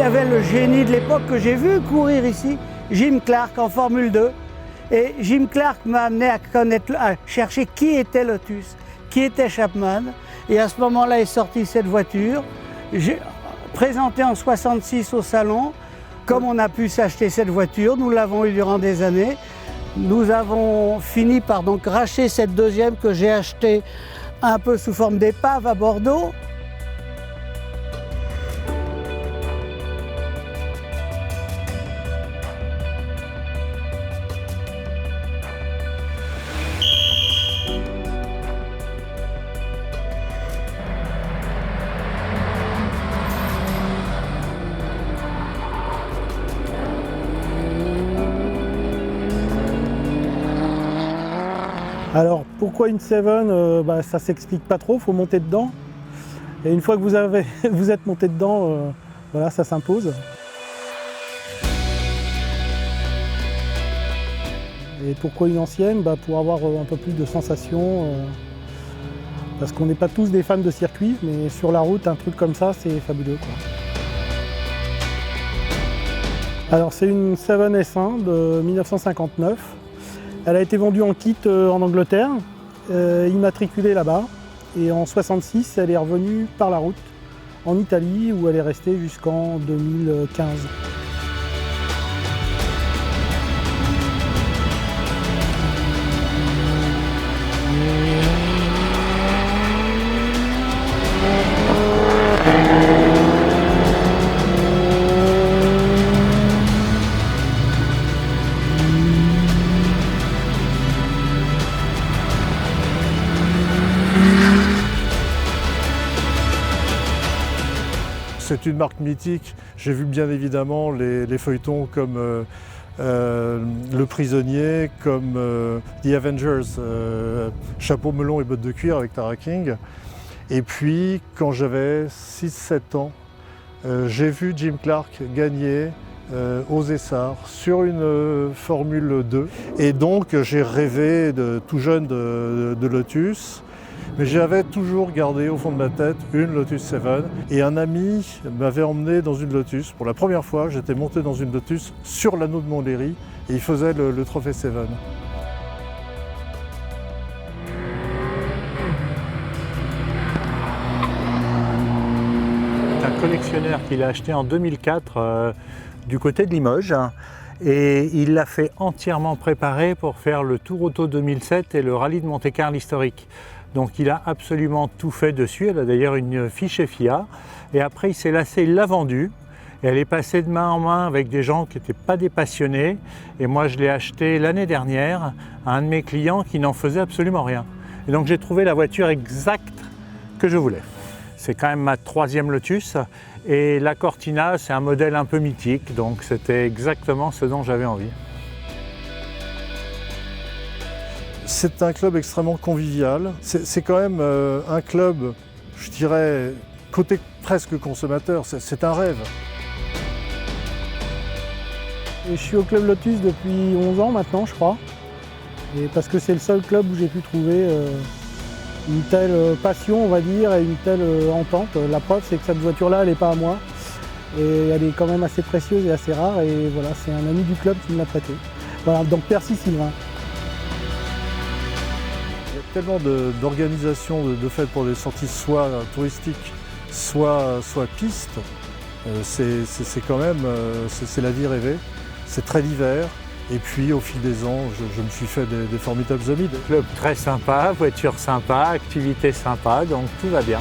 y avait le génie de l'époque que j'ai vu courir ici, Jim Clark en Formule 2. Et Jim Clark m'a amené à chercher qui était Lotus, qui était Chapman. Et à ce moment-là est sortie cette voiture. J'ai présenté en 66 au salon. Comme on a pu s'acheter cette voiture, nous l'avons eu durant des années. Nous avons fini par donc racheter cette deuxième que j'ai achetée un peu sous forme d'épave à Bordeaux. Alors pourquoi une Seven, ça s'explique pas trop, il faut monter dedans. Et une fois que vous êtes monté dedans, voilà, ça s'impose. Et pourquoi une ancienne? Pour avoir un peu plus de sensations. Parce qu'on n'est pas tous des fans de circuit, mais sur la route, un truc comme ça, c'est fabuleux, quoi. Alors c'est une Seven S1 de 1959. Elle a été vendue en kit en Angleterre, immatriculée là-bas. Et en 1966, elle est revenue par la route en Italie, où elle est restée jusqu'en 2015. C'est une marque mythique. J'ai vu bien évidemment les feuilletons comme Le Prisonnier, comme The Avengers, chapeau melon et bottes de cuir avec Tara King. Et puis quand j'avais 6-7 ans, j'ai vu Jim Clark gagner aux Essarts sur une Formule 2. Et donc j'ai rêvé tout jeune de Lotus. Mais j'avais toujours gardé au fond de ma tête une Lotus 7 et un ami m'avait emmené dans une Lotus. Pour la première fois, j'étais monté dans une Lotus sur l'anneau de Montlhéry et il faisait le trophée 7. C'est un collectionneur qui l'a acheté en 2004 du côté de Limoges. Et il l'a fait entièrement préparer pour faire le Tour Auto 2007 et le Rallye de Monte-Carlo historique. Donc il a absolument tout fait dessus, elle a d'ailleurs une fiche FIA. Et après il s'est lassé, il l'a vendue. Et elle est passée de main en main avec des gens qui n'étaient pas des passionnés. Et moi je l'ai acheté l'année dernière à un de mes clients qui n'en faisait absolument rien. Et donc j'ai trouvé la voiture exacte que je voulais. C'est quand même ma 3e Lotus. Et la Cortina, c'est un modèle un peu mythique, donc c'était exactement ce dont j'avais envie. C'est un club extrêmement convivial. C'est quand même un club, je dirais, côté presque consommateur, c'est un rêve. Et je suis au Club Lotus depuis 11 ans maintenant, je crois. Et parce que c'est le seul club où j'ai pu trouver une telle passion, on va dire, et une telle entente. La preuve, c'est que cette voiture-là, elle n'est pas à moi. Et elle est quand même assez précieuse et assez rare. Et voilà, c'est un ami du club qui me l'a prêtée. Voilà, donc merci Sylvain. Il y a tellement d'organisations de fait pour des sorties soit touristiques, soit pistes. C'est quand même, c'est la vie rêvée. C'est très divers. Et puis au fil des ans, je me suis fait des formidables amis. Club très sympa, voiture sympa, activité sympa, donc tout va bien.